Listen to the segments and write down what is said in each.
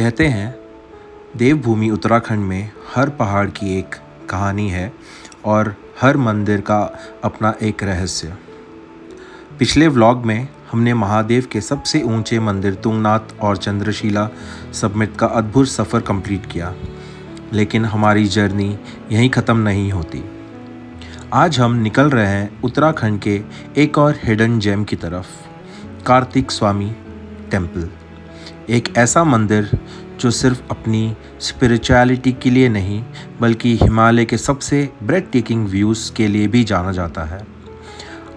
कहते हैं देवभूमि उत्तराखंड में हर पहाड़ की एक कहानी है और हर मंदिर का अपना एक रहस्य। पिछले व्लॉग में हमने महादेव के सबसे ऊंचे मंदिर तुंगनाथ और चंद्रशिला समिट का अद्भुत सफ़र कंप्लीट किया, लेकिन हमारी जर्नी यहीं ख़त्म नहीं होती। आज हम निकल रहे हैं उत्तराखंड के एक और हिडन जेम की तरफ, कार्तिक स्वामी टेम्पल। एक ऐसा मंदिर जो सिर्फ अपनी स्पिरिचुअलिटी के लिए नहीं बल्कि हिमालय के सबसे ब्रेथ टेकिंग व्यूज़ के लिए भी जाना जाता है।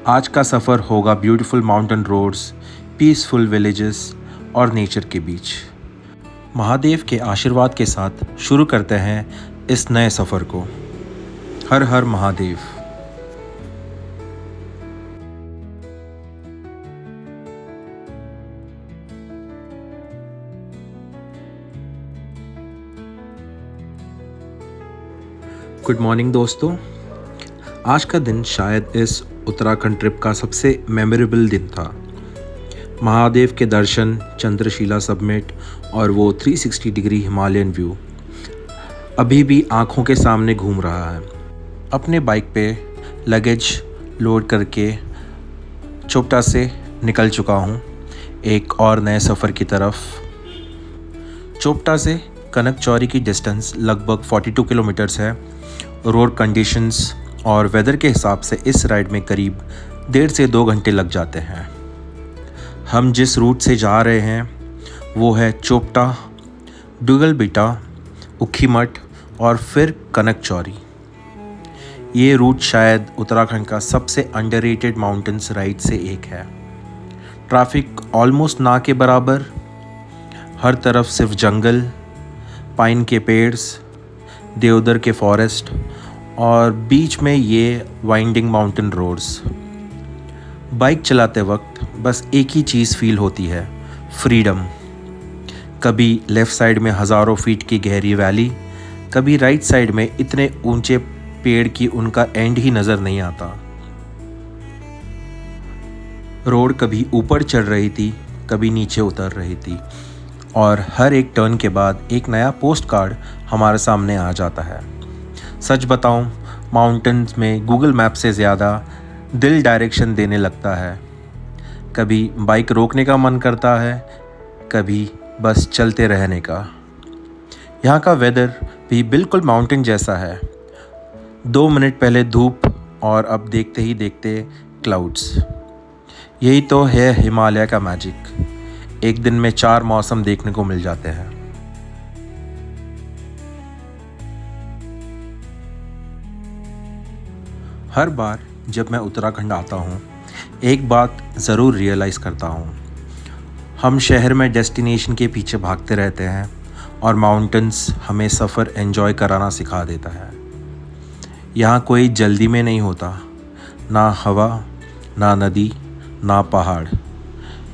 आज का सफ़र होगा beautiful mountain roads, peaceful villages और नेचर के बीच। महादेव के आशीर्वाद के साथ शुरू करते हैं इस नए सफ़र को। हर हर महादेव। गुड मॉर्निंग दोस्तों। आज का दिन शायद इस उत्तराखंड ट्रिप का सबसे मेमोरेबल दिन था। महादेव के दर्शन, चंद्रशिला समिट और वो 360 डिग्री हिमालयन व्यू अभी भी आंखों के सामने घूम रहा है। अपने बाइक पे लगेज लोड करके चोपटा से निकल चुका हूँ एक और नए सफ़र की तरफ। चोपटा से कनकचौरी की डिस्टेंस लगभग 42 किलोमीटर्स है। रोड कंडीशंस और वेदर के हिसाब से इस राइड में करीब 1.5 से 2 घंटे लग जाते हैं। हम जिस रूट से जा रहे हैं वो है चोपटा, डुगलबिटा, ऊखीमठ और फिर कनकचौरी। ये रूट शायद उत्तराखंड का सबसे अंडररेटेड माउंटेन्स राइड से एक है। ट्रैफिक ऑलमोस्ट ना के बराबर, हर तरफ सिर्फ जंगल, पाइन के पेड़्स, देवदार के फॉरेस्ट और बीच में ये वाइंडिंग माउंटेन रोड्स। बाइक चलाते वक्त बस एक ही चीज़ फील होती है, फ्रीडम। कभी लेफ़्ट साइड में हज़ारों फीट की गहरी वैली, कभी राइट साइड में इतने ऊंचे पेड़ कि उनका एंड ही नज़र नहीं आता। रोड कभी ऊपर चढ़ रही थी, कभी नीचे उतर रही थी और हर एक टर्न के बाद एक नया पोस्ट कार्ड हमारे सामने आ जाता है। सच बताऊं, माउंटेन्स में गूगल मैप से ज़्यादा दिल डायरेक्शन देने लगता है। कभी बाइक रोकने का मन करता है, कभी बस चलते रहने का। यहाँ का वेदर भी बिल्कुल माउंटेन जैसा है। 2 मिनट पहले धूप और अब देखते ही देखते क्लाउड्स। यही तो है हिमालय का मैजिक। एक दिन में 4 मौसम देखने को मिल जाते हैं। हर बार जब मैं उत्तराखंड आता हूँ एक बात ज़रूर रियलाइज़ करता हूँ। हम शहर में डेस्टिनेशन के पीछे भागते रहते हैं और माउंटेन्स हमें सफ़र एंजॉय कराना सिखा देता है। यहाँ कोई जल्दी में नहीं होता, ना हवा, ना नदी, ना पहाड़।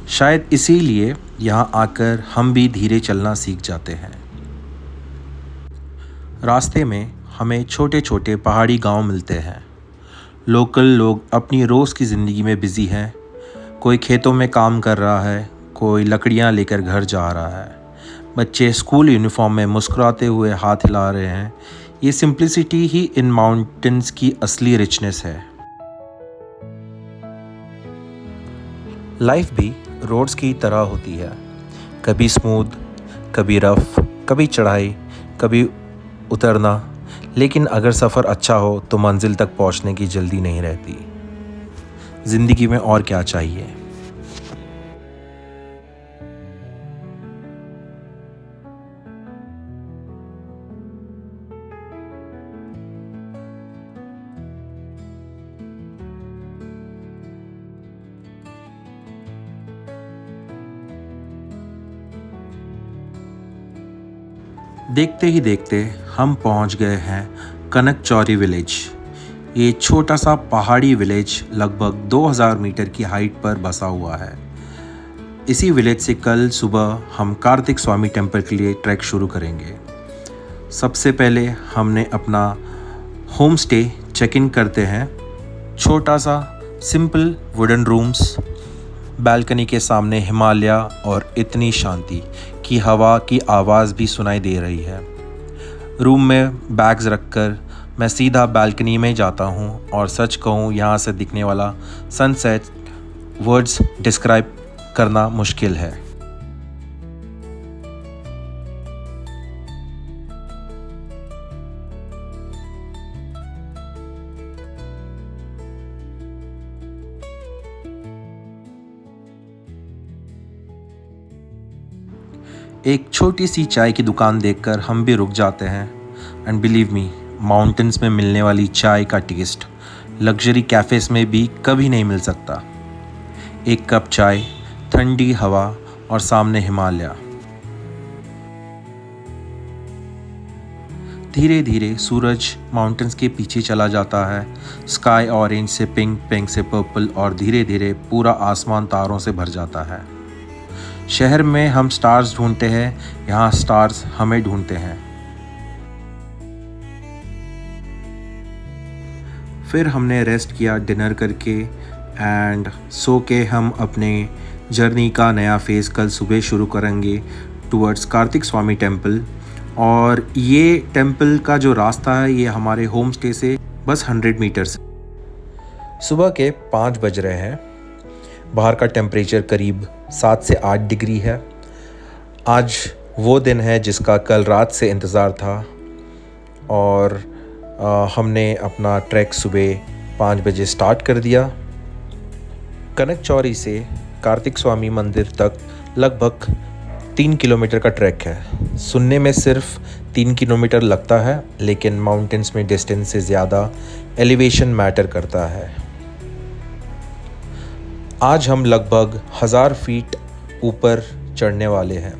शायद इसीलिए यहाँ आकर हम भी धीरे चलना सीख जाते हैं। रास्ते में हमें छोटे छोटे पहाड़ी गांव मिलते हैं। लोकल लोग अपनी रोज़ की ज़िंदगी में बिज़ी हैं। कोई खेतों में काम कर रहा है, कोई लकड़ियाँ लेकर घर जा रहा है। बच्चे स्कूल यूनिफॉर्म में मुस्कुराते हुए हाथ हिला रहे हैं। ये सिंप्लिसिटी ही इन माउंटेन्स की असली रिचनेस है। लाइफ भी रोड्स की तरह होती है, कभी स्मूथ, कभी रफ़, कभी चढ़ाई, कभी उतरना। लेकिन अगर सफ़र अच्छा हो तो मंजिल तक पहुंचने की जल्दी नहीं रहती। ज़िंदगी में और क्या चाहिए। देखते ही देखते हम पहुंच गए हैं कनकचौरी विलेज। ये छोटा सा पहाड़ी विलेज लगभग 2000 मीटर की हाइट पर बसा हुआ है। इसी विलेज से कल सुबह हम कार्तिक स्वामी टेम्पल के लिए ट्रैक शुरू करेंगे। सबसे पहले हमने अपना होम स्टे चेक इन करते हैं। छोटा सा सिंपल वुडन रूम्स, बालकनी के सामने हिमालय और इतनी शांति कि हवा की आवाज़ भी सुनाई दे रही है। रूम में बैग्स रखकर मैं सीधा बालकनी में जाता हूँ और सच कहूँ यहाँ से दिखने वाला सनसेट वर्ड्स डिस्क्राइब करना मुश्किल है। एक छोटी सी चाय की दुकान देखकर हम भी रुक जाते हैं। एंड बिलीव मी, माउंटेन्स में मिलने वाली चाय का टेस्ट लग्जरी कैफ़ेज़ में भी कभी नहीं मिल सकता। एक कप चाय, ठंडी हवा और सामने हिमालय। धीरे धीरे सूरज माउंटेन्स के पीछे चला जाता है। स्काई ऑरेंज से पिंक, पिंक से पर्पल और धीरे धीरे पूरा आसमान तारों से भर जाता है। शहर में हम स्टार्स ढूंढते हैं, यहाँ स्टार्स हमें ढूंढते हैं। फिर हमने रेस्ट किया डिनर करके एंड सो के हम अपने जर्नी का नया फ़ेज़ कल सुबह शुरू करेंगे टुवर्ड्स कार्तिक स्वामी टेम्पल। और ये टेम्पल का जो रास्ता है ये हमारे होम स्टे से बस 100 मीटर्स। सुबह के 5 बज रहे हैं। बाहर का टेम्परेचर करीब 7 से 8 डिग्री है। आज वो दिन है जिसका कल रात से इंतज़ार था और हमने अपना ट्रैक सुबह 5 बजे स्टार्ट कर दिया। कनक चौरी से कार्तिक स्वामी मंदिर तक लगभग 3 किलोमीटर का ट्रैक है। सुनने में सिर्फ 3 किलोमीटर लगता है, लेकिन माउंटेन्स में डिस्टेंस से ज़्यादा एलिवेशन मैटर करता है। आज हम लगभग 1000 फीट ऊपर चढ़ने वाले हैं।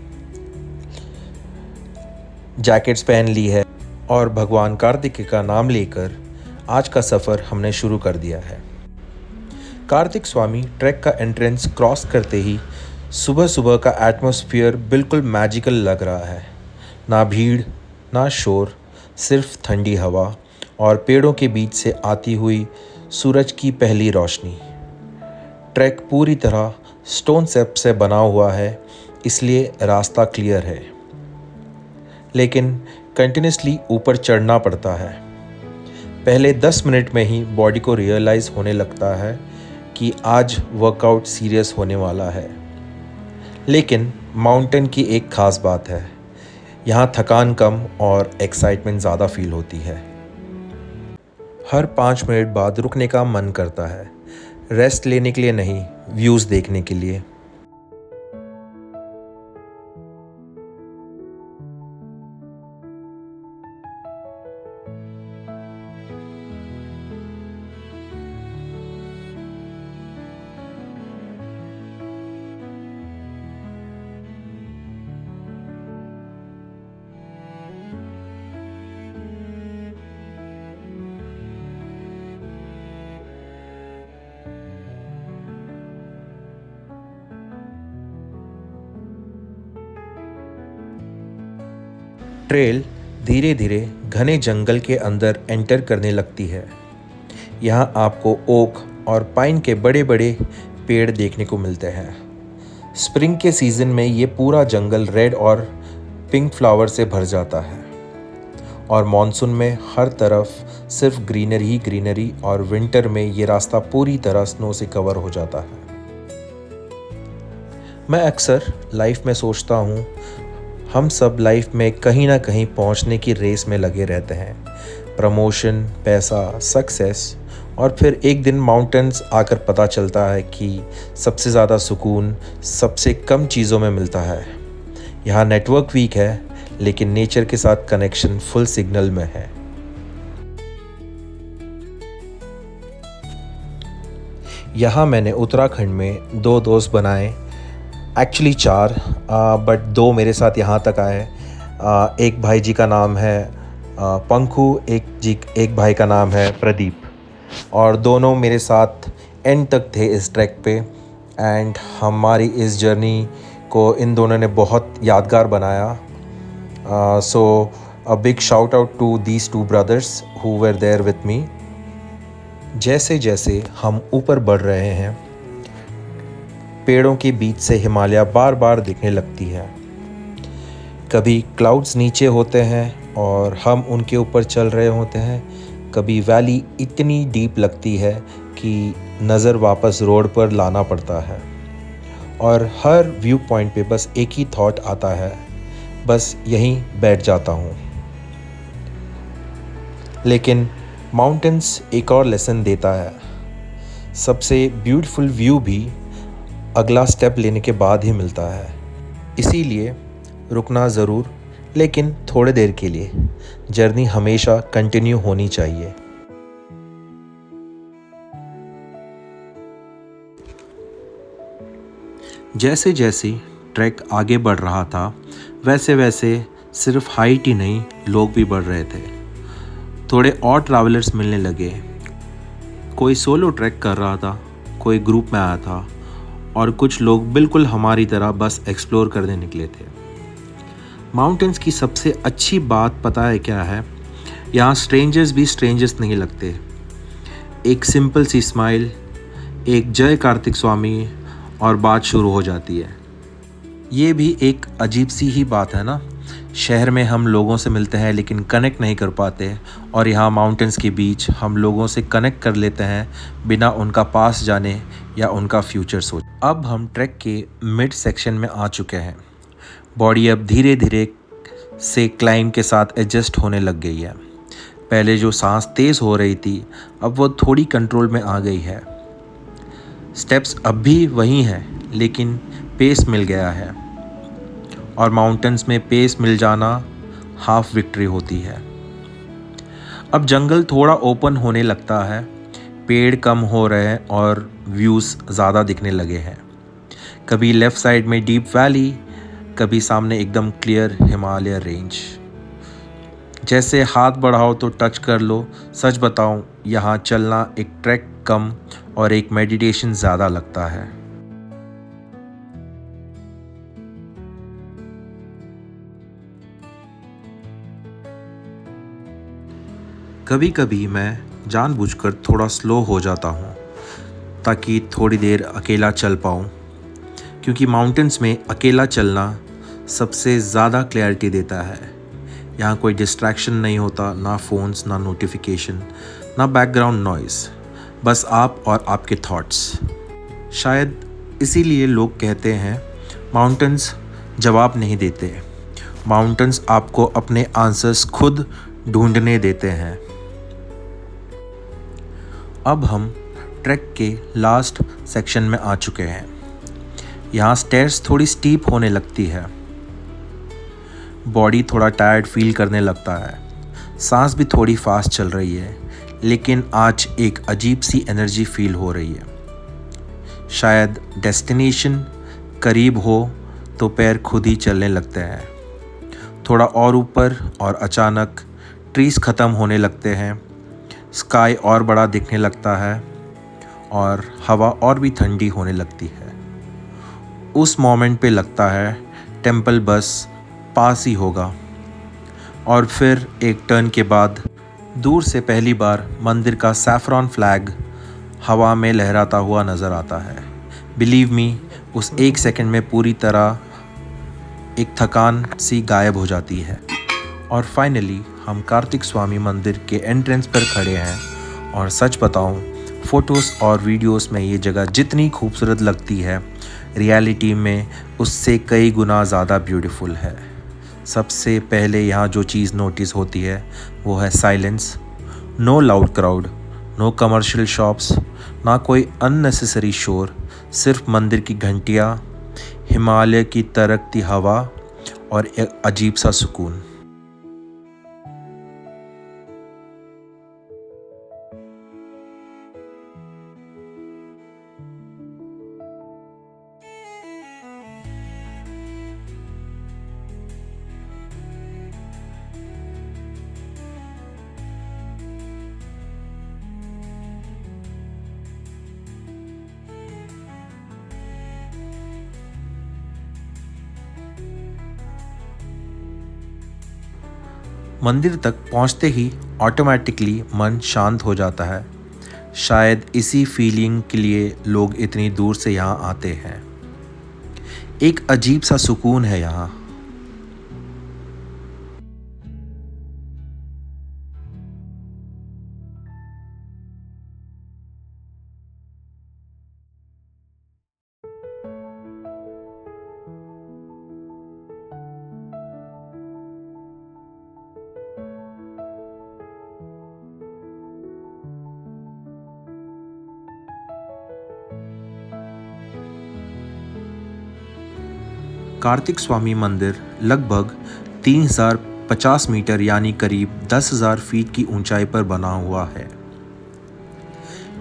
जैकेट्स पहन ली है और भगवान कार्तिक का नाम लेकर आज का सफ़र हमने शुरू कर दिया है। कार्तिक स्वामी ट्रैक का एंट्रेंस क्रॉस करते ही सुबह सुबह का एटमॉस्फेयर बिल्कुल मैजिकल लग रहा है। ना भीड़ ना शोर, सिर्फ ठंडी हवा और पेड़ों के बीच से आती हुई सूरज की पहली रोशनी। ट्रैक पूरी तरह स्टोन स्टेप से बना हुआ है, इसलिए रास्ता क्लियर है, लेकिन कंटिन्यूसली ऊपर चढ़ना पड़ता है। पहले 10 मिनट में ही बॉडी को रियलाइज़ होने लगता है कि आज वर्कआउट सीरियस होने वाला है। लेकिन माउंटेन की एक ख़ास बात है, यहाँ थकान कम और एक्साइटमेंट ज़्यादा फील होती है। हर 5 मिनट बाद रुकने का मन करता है, रेस्ट लेने के लिए नहीं, व्यूज़ देखने के लिए। ट्रेल धीरे धीरे घने जंगल के अंदर एंटर करने लगती है। यहाँ आपको ओक और पाइन के बड़े बड़े पेड़ देखने को मिलते हैं। स्प्रिंग के सीज़न में ये पूरा जंगल रेड और पिंक फ्लावर से भर जाता है और मॉनसून में हर तरफ सिर्फ ग्रीनरी ही ग्रीनरी, और विंटर में ये रास्ता पूरी तरह स्नो से कवर हो जाता है। मैं अक्सर लाइफ में सोचता हूँ, हम सब लाइफ में कहीं ना कहीं पहुँचने की रेस में लगे रहते हैं। प्रमोशन, पैसा, सक्सेस, और फिर एक दिन माउंटेन्स आकर पता चलता है कि सबसे ज़्यादा सुकून सबसे कम चीज़ों में मिलता है। यहाँ नेटवर्क वीक है, लेकिन नेचर के साथ कनेक्शन फुल सिग्नल में है। यहाँ मैंने उत्तराखंड में 2 दोस्त बनाए, एक्चुअली 4, बट 2 मेरे साथ यहाँ तक आए। एक भाई जी का नाम है पंखू, एक भाई का नाम है प्रदीप, और दोनों मेरे साथ एंड तक थे इस ट्रैक पे। एंड हमारी इस जर्नी को इन दोनों ने बहुत यादगार बनाया। So a big shout out to these 2 brothers who were there with me. जैसे जैसे हम ऊपर बढ़ रहे हैं, पेड़ों के बीच से हिमालय बार बार दिखने लगती है। कभी क्लाउड्स नीचे होते हैं और हम उनके ऊपर चल रहे होते हैं, कभी वैली इतनी डीप लगती है कि नज़र वापस रोड पर लाना पड़ता है और हर व्यू पॉइंट पे बस एक ही थॉट आता है, बस यहीं बैठ जाता हूँ। लेकिन माउंटेन्स एक और लेसन देता है, सबसे ब्यूटीफुल व्यू भी अगला स्टेप लेने के बाद ही मिलता है। इसीलिए रुकना ज़रूर, लेकिन थोड़े देर के लिए। जर्नी हमेशा कंटिन्यू होनी चाहिए। जैसे जैसे ट्रैक आगे बढ़ रहा था, वैसे वैसे सिर्फ हाइट ही नहीं, लोग भी बढ़ रहे थे। थोड़े और ट्रैवलर्स मिलने लगे। कोई सोलो ट्रैक कर रहा था, कोई ग्रुप में आया था और कुछ लोग बिल्कुल हमारी तरह बस एक्सप्लोर करने निकले थे। माउंटेन्स की सबसे अच्छी बात पता है क्या है? यहाँ स्ट्रेंजर्स भी स्ट्रेंजर्स नहीं लगते। एक सिंपल सी स्माइल, एक जय कार्तिक स्वामी और बात शुरू हो जाती है। ये भी एक अजीब सी ही बात है ना। शहर में हम लोगों से मिलते हैं लेकिन कनेक्ट नहीं कर पाते, और यहाँ माउंटेन्स के बीच हम लोगों से कनेक्ट कर लेते हैं बिना उनका पास जाने या उनका फ्यूचर सोच। अब हम ट्रैक के मिड सेक्शन में आ चुके हैं। बॉडी अब धीरे धीरे से क्लाइंब के साथ एडजस्ट होने लग गई है। पहले जो सांस तेज़ हो रही थी, अब वो थोड़ी कंट्रोल में आ गई है। स्टेप्स अब भी वही हैं, लेकिन पेस मिल गया है, और माउंटेन्स में पेस मिल जाना हाफ विक्ट्री होती है। अब जंगल थोड़ा ओपन होने लगता है, पेड़ कम हो रहे हैं और व्यूज़ ज़्यादा दिखने लगे हैं। कभी लेफ़्ट साइड में डीप वैली, कभी सामने एकदम क्लियर हिमालय रेंज। जैसे हाथ बढ़ाओ तो टच कर लो। सच बताऊं, यहाँ चलना एक ट्रैक कम और एक मेडिटेशन ज़्यादा लगता है। कभी कभी मैं जानबूझकर थोड़ा स्लो हो जाता हूँ ताकि थोड़ी देर अकेला चल पाऊँ, क्योंकि माउंटेन्स में अकेला चलना सबसे ज़्यादा क्लैरिटी देता है। यहाँ कोई डिस्ट्रैक्शन नहीं होता, ना फ़ोन्स, ना नोटिफिकेशन, ना बैकग्राउंड नॉइज़, बस आप और आपके थॉट्स। शायद इसीलिए लोग कहते हैं माउंटेन्स जवाब नहीं देते, माउंटेन्स आपको अपने आंसर्स खुद ढूंढने देते हैं। अब हम ट्रैक के लास्ट सेक्शन में आ चुके हैं। यहाँ स्टेयर्स थोड़ी स्टीप होने लगती है, बॉडी थोड़ा टायर्ड फील करने लगता है, सांस भी थोड़ी फास्ट चल रही है, लेकिन आज एक अजीब सी एनर्जी फील हो रही है। शायद डेस्टिनेशन करीब हो तो पैर खुद ही चलने लगते हैं। थोड़ा और ऊपर और अचानक ट्रीज़ ख़त्म होने लगते हैं, स्काई और बड़ा दिखने लगता है और हवा और भी ठंडी होने लगती है। उस मोमेंट पे लगता है टेंपल बस पास ही होगा, और फिर एक टर्न के बाद दूर से पहली बार मंदिर का सैफरॉन फ्लैग हवा में लहराता हुआ नज़र आता है। बिलीव मी, उस एक सेकंड में पूरी तरह एक थकान सी गायब हो जाती है। और फाइनली हम कार्तिक स्वामी मंदिर के एंट्रेंस पर खड़े हैं, और सच बताऊं, फ़ोटोज़ और वीडियोस में ये जगह जितनी खूबसूरत लगती है, रियलिटी में उससे कई गुना ज़्यादा ब्यूटीफुल है। सबसे पहले यहाँ जो चीज़ नोटिस होती है वो है silence. No loud crowd, no commercial shops, ना कोई अननेसेसरी शोर, सिर्फ मंदिर की घंटियाँ, हिमालय की तरकती हवा और एक अजीब सा सुकून। मंदिर तक पहुंचते ही ऑटोमेटिकली मन शांत हो जाता है। शायद इसी फीलिंग के लिए लोग इतनी दूर से यहाँ आते हैं। एक अजीब सा सुकून है यहाँ। कार्तिक स्वामी मंदिर लगभग 3050 मीटर यानी करीब 10,000 फीट की ऊंचाई पर बना हुआ है।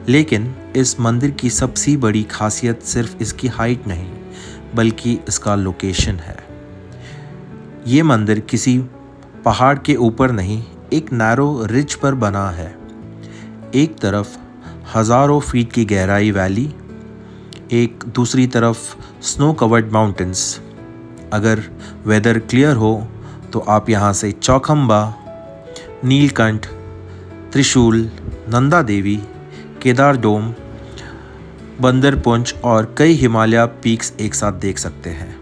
लेकिन इस मंदिर की सबसे बड़ी खासियत सिर्फ इसकी हाइट नहीं बल्कि इसका लोकेशन है। ये मंदिर किसी पहाड़ के ऊपर नहीं, एक नैरो रिज पर बना है। एक तरफ हज़ारों फीट की गहराई वैली, एक दूसरी तरफ स्नो कवर्ड माउंटेन्स। अगर वेदर क्लियर हो तो आप यहाँ से चौखंबा, नीलकंठ, त्रिशूल, नंदा देवी, केदार डोम, बंदरपुंज और कई हिमालय पीक्स एक साथ देख सकते हैं।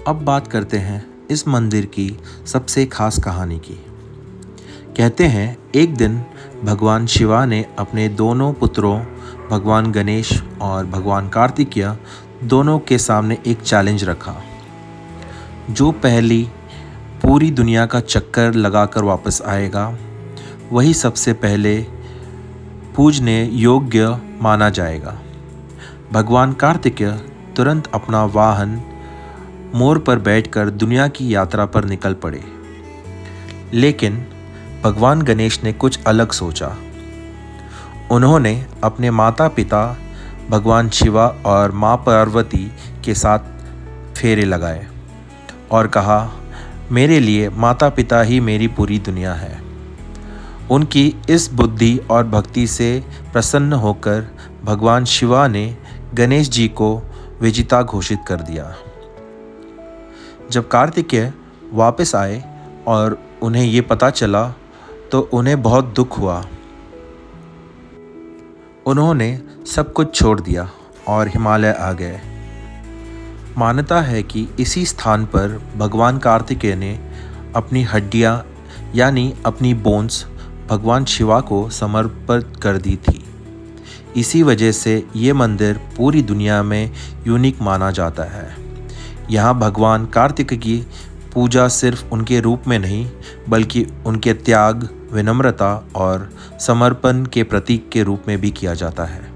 अब बात करते हैं इस मंदिर की सबसे खास कहानी की। कहते हैं एक दिन भगवान शिवा ने अपने दोनों पुत्रों भगवान गणेश और भगवान कार्तिकेय दोनों के सामने एक चैलेंज रखा। जो पहली पूरी दुनिया का चक्कर लगाकर वापस आएगा वही सबसे पहले पूजने योग्य माना जाएगा। भगवान कार्तिकेय तुरंत अपना वाहन मोर पर बैठकर दुनिया की यात्रा पर निकल पड़े। लेकिन भगवान गणेश ने कुछ अलग सोचा। उन्होंने अपने माता पिता भगवान शिवा और माँ पार्वती के साथ फेरे लगाए और कहा, मेरे लिए माता पिता ही मेरी पूरी दुनिया है। उनकी इस बुद्धि और भक्ति से प्रसन्न होकर भगवान शिवा ने गणेश जी को विजेता घोषित कर दिया। जब कार्तिकेय वापस आए और उन्हें ये पता चला तो उन्हें बहुत दुख हुआ। उन्होंने सब कुछ छोड़ दिया और हिमालय आ गए। मान्यता है कि इसी स्थान पर भगवान कार्तिकेय ने अपनी हड्डियां यानी अपनी बोन्स भगवान शिवा को समर्पित कर दी थी। इसी वजह से ये मंदिर पूरी दुनिया में यूनिक माना जाता है। यहाँ भगवान कार्तिकेय की पूजा सिर्फ उनके रूप में नहीं बल्कि उनके त्याग, विनम्रता और समर्पण के प्रतीक के रूप में भी किया जाता है।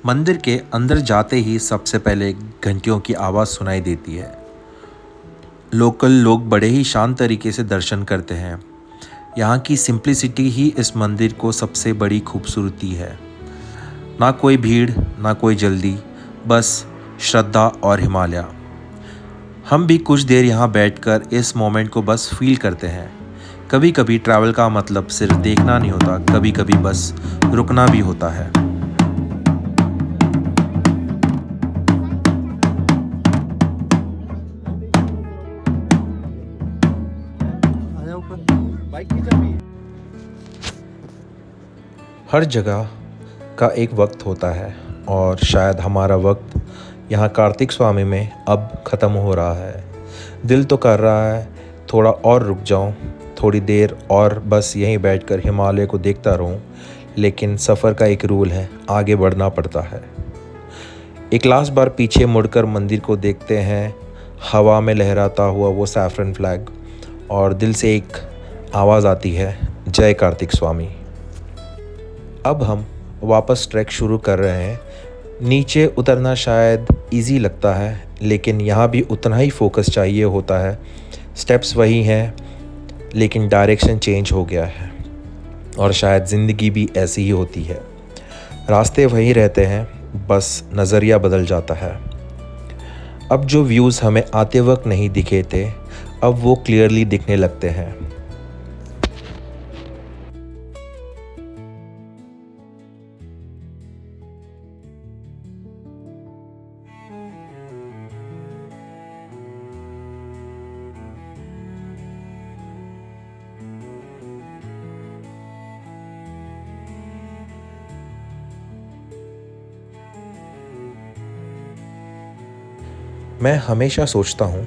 मंदिर के अंदर जाते ही सबसे पहले घंटियों की आवाज़ सुनाई देती है। लोकल लोग बड़े ही शांत तरीके से दर्शन करते हैं। यहाँ की सिंप्लिसिटी ही इस मंदिर को सबसे बड़ी खूबसूरती है। ना कोई भीड़, ना कोई जल्दी, बस श्रद्धा और हिमालय। हम भी कुछ देर यहाँ बैठकर इस मोमेंट को बस फील करते हैं। कभी कभी ट्रैवल का मतलब सिर्फ देखना नहीं होता, कभी कभी बस रुकना भी होता है। हर जगह का एक वक्त होता है और शायद हमारा वक्त यहाँ कार्तिक स्वामी में अब ख़त्म हो रहा है। दिल तो कर रहा है थोड़ा और रुक जाऊँ, थोड़ी देर और बस यहीं बैठकर हिमालय को देखता रहूँ, लेकिन सफ़र का एक रूल है, आगे बढ़ना पड़ता है। एक लास्ट बार पीछे मुड़कर मंदिर को देखते हैं, हवा में लहराता हुआ वो सैफरन फ्लैग, और दिल से एक आवाज़ आती है, जय कार्तिक स्वामी। अब हम वापस ट्रैक शुरू कर रहे हैं। नीचे उतरना शायद इजी लगता है, लेकिन यहाँ भी उतना ही फोकस चाहिए होता है। स्टेप्स वही हैं, लेकिन डायरेक्शन चेंज हो गया है, और शायद ज़िंदगी भी ऐसी ही होती है। रास्ते वही रहते हैं, बस नज़रिया बदल जाता है। अब जो व्यूज़ हमें आते वक्त नहीं दिखे थे, अब वो क्लियरली दिखने लगते हैं। मैं हमेशा सोचता हूँ,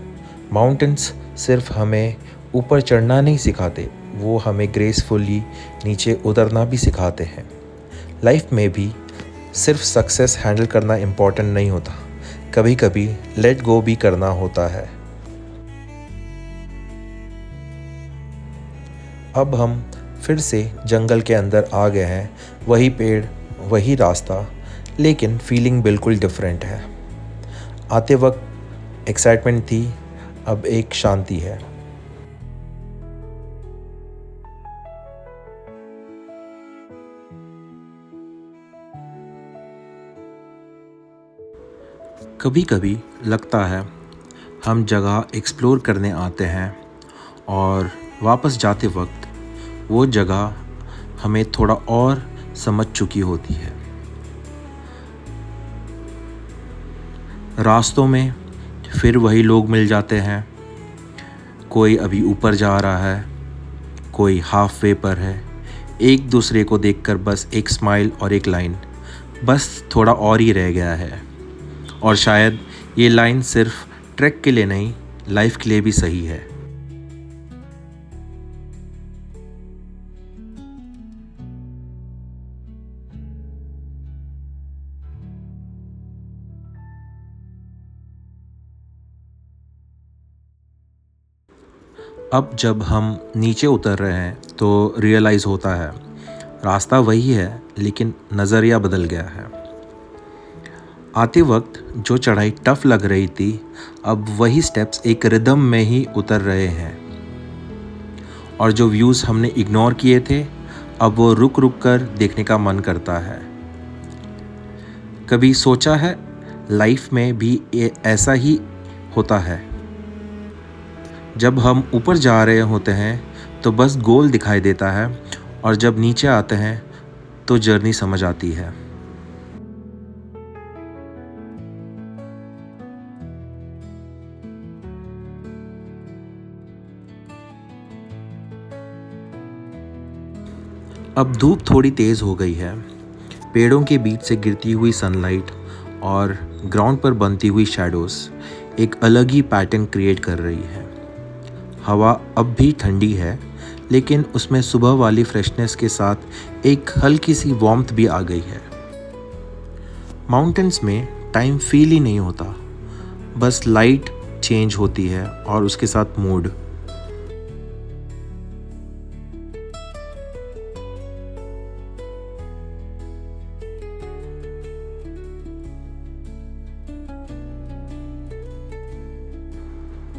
माउंटेन्स सिर्फ हमें ऊपर चढ़ना नहीं सिखाते, वो हमें ग्रेसफुली नीचे उतरना भी सिखाते हैं। लाइफ में भी सिर्फ सक्सेस हैंडल करना इम्पोर्टेंट नहीं होता, कभी कभी लेट गो भी करना होता है। अब हम फिर से जंगल के अंदर आ गए हैं, वही पेड़, वही रास्ता, लेकिन फीलिंग बिल्कुल डिफरेंट है। आते वक्त एक्साइटमेंट थी, अब एक शांति है। कभी कभी लगता है हम जगह एक्सप्लोर करने आते हैं और वापस जाते वक्त वो जगह हमें थोड़ा और समझ चुकी होती है। रास्तों में फिर वही लोग मिल जाते हैं, कोई अभी ऊपर जा रहा है, कोई हाफ वे पर है। एक दूसरे को देखकर बस एक स्माइल और एक लाइन, बस थोड़ा और ही रह गया है। और शायद ये लाइन सिर्फ ट्रैक के लिए नहीं, लाइफ के लिए भी सही है। अब जब हम नीचे उतर रहे हैं तो रियलाइज़ होता है रास्ता वही है, लेकिन नज़रिया बदल गया है। आते वक्त जो चढ़ाई टफ लग रही थी, अब वही स्टेप्स एक रिदम में ही उतर रहे हैं। और जो व्यूज़ हमने इग्नोर किए थे, अब वो रुक रुक कर देखने का मन करता है। कभी सोचा है लाइफ में भी ऐसा ही होता है, जब हम ऊपर जा रहे होते हैं तो बस गोल दिखाई देता है, और जब नीचे आते हैं तो जर्नी समझ आती है। अब धूप थोड़ी तेज़ हो गई है, पेड़ों के बीच से गिरती हुई सनलाइट और ग्राउंड पर बनती हुई शैडोज़ एक अलग ही पैटर्न क्रिएट कर रही है। हवा अब भी ठंडी है, लेकिन उसमें सुबह वाली फ्रेशनेस के साथ एक हल्की सी वार्मथ भी आ गई है। माउंटेन्स में टाइम फील ही नहीं होता, बस लाइट चेंज होती है और उसके साथ मूड।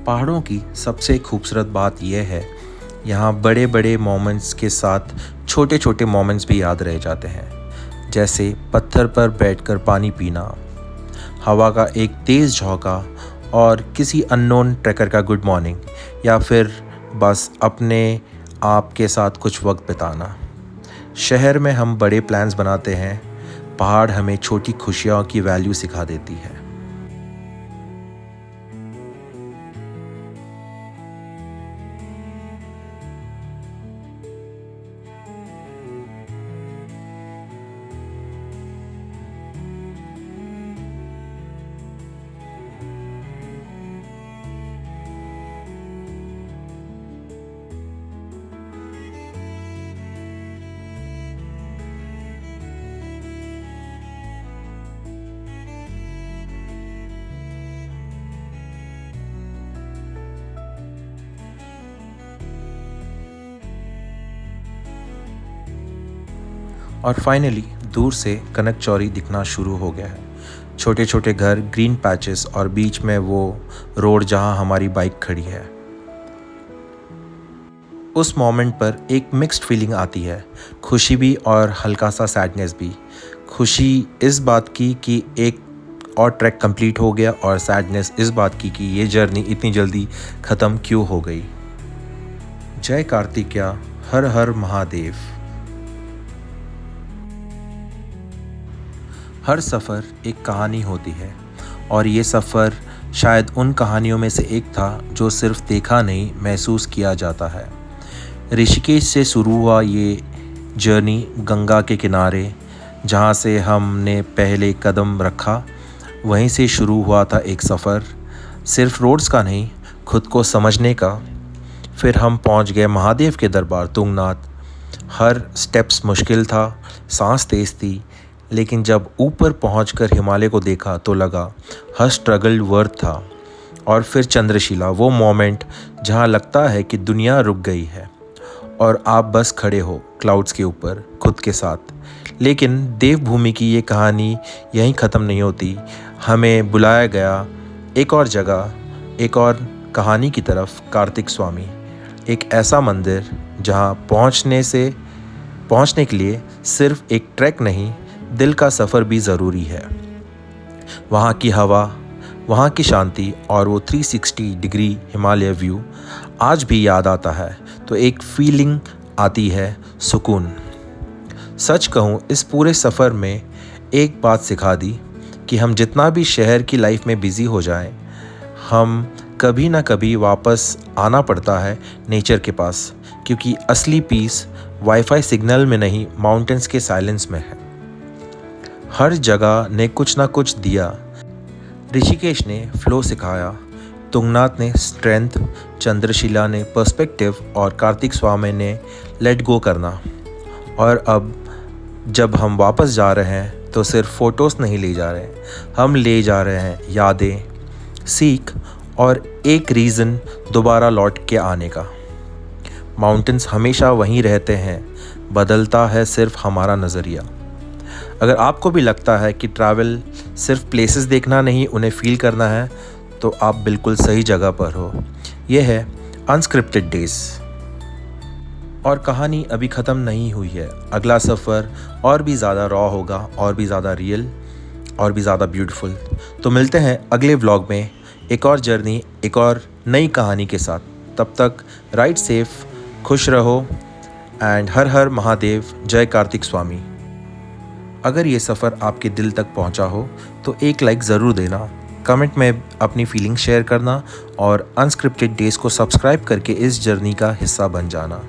पहाड़ों की सबसे खूबसूरत बात यह है, यहाँ बड़े बड़े मोमेंट्स के साथ छोटे छोटे मोमेंट्स भी याद रह जाते हैं। जैसे पत्थर पर बैठकर पानी पीना, हवा का एक तेज़ झोंका, और किसी अननोन ट्रैकर का गुड मॉर्निंग, या फिर बस अपने आप के साथ कुछ वक्त बिताना। शहर में हम बड़े प्लान्स बनाते हैं, पहाड़ हमें छोटी खुशियों की वैल्यू सिखा देती है। और फाइनली दूर से कनक चौरी दिखना शुरू हो गया है। छोटे छोटे घर, ग्रीन पैचेस, और बीच में वो रोड जहां हमारी बाइक खड़ी है। उस मोमेंट पर एक मिक्स्ड फीलिंग आती है, खुशी भी और हल्का सा सैडनेस भी। खुशी इस बात की कि एक और ट्रैक कंप्लीट हो गया और सैडनेस इस बात की कि ये जर्नी इतनी जल्दी ख़त्म क्यों हो गई। जय कार्तिकेय, हर हर महादेव। हर सफ़र एक कहानी होती है और ये सफ़र शायद उन कहानियों में से एक था जो सिर्फ देखा नहीं, महसूस किया जाता है। ऋषिकेश से शुरू हुआ ये जर्नी गंगा के किनारे, जहाँ से हमने पहले कदम रखा वहीं से शुरू हुआ था एक सफ़र, सिर्फ रोड्स का नहीं, खुद को समझने का। फिर हम पहुँच गए महादेव के दरबार तुंगनाथ। हर स्टेप्स मुश्किल था, सांस तेज़ थी, लेकिन जब ऊपर पहुंचकर हिमालय को देखा तो लगा हर स्ट्रगल वर्थ था। और फिर चंद्रशिला, वो मोमेंट जहां लगता है कि दुनिया रुक गई है और आप बस खड़े हो क्लाउड्स के ऊपर खुद के साथ। लेकिन देवभूमि की ये कहानी यहीं ख़त्म नहीं होती। हमें बुलाया गया एक और जगह, एक और कहानी की तरफ, कार्तिक स्वामी। एक ऐसा मंदिर जहां पहुंचने के लिए सिर्फ एक ट्रैक नहीं, दिल का सफ़र भी ज़रूरी है। वहाँ की हवा, वहाँ की शांति और वो 360 डिग्री हिमालय व्यू आज भी याद आता है तो एक फीलिंग आती है, सुकून। सच कहूँ, इस पूरे सफ़र में एक बात सिखा दी कि हम जितना भी शहर की लाइफ में बिज़ी हो जाएं, हम कभी ना कभी वापस आना पड़ता है नेचर के पास, क्योंकि असली पीस वाईफाई सिग्नल में नहीं, माउंटेन्स के साइलेंस में है। हर जगह ने कुछ ना कुछ दिया। ऋषिकेश ने फ्लो सिखाया, तुंगनाथ ने स्ट्रेंथ, चंद्रशिला ने पर्सपेक्टिव और कार्तिक स्वामी ने लेट गो करना। और अब जब हम वापस जा रहे हैं तो सिर्फ फ़ोटोज़ नहीं ले जा रहे, हम ले जा रहे हैं यादें, सीख और एक रीज़न दोबारा लौट के आने का। माउंटेन्स हमेशा वहीं रहते हैं, बदलता है सिर्फ हमारा नज़रिया। अगर आपको भी लगता है कि ट्रैवल सिर्फ प्लेसेस देखना नहीं, उन्हें फ़ील करना है, तो आप बिल्कुल सही जगह पर हो। यह है अनस्क्रिप्टेड डेज़। और कहानी अभी ख़त्म नहीं हुई है। अगला सफ़र और भी ज़्यादा रॉ होगा, और भी ज़्यादा रियल, और भी ज़्यादा ब्यूटीफुल। तो मिलते हैं अगले व्लॉग में एक और जर्नी, एक और नई कहानी के साथ। तब तक राइड सेफ, खुश रहो एंड हर हर महादेव, जय कार्तिक स्वामी। अगर ये सफ़र आपके दिल तक पहुंचा हो तो एक लाइक ज़रूर देना, कमेंट में अपनी फीलिंग शेयर करना और अनस्क्रिप्टेड डेज़ को सब्सक्राइब करके इस जर्नी का हिस्सा बन जाना।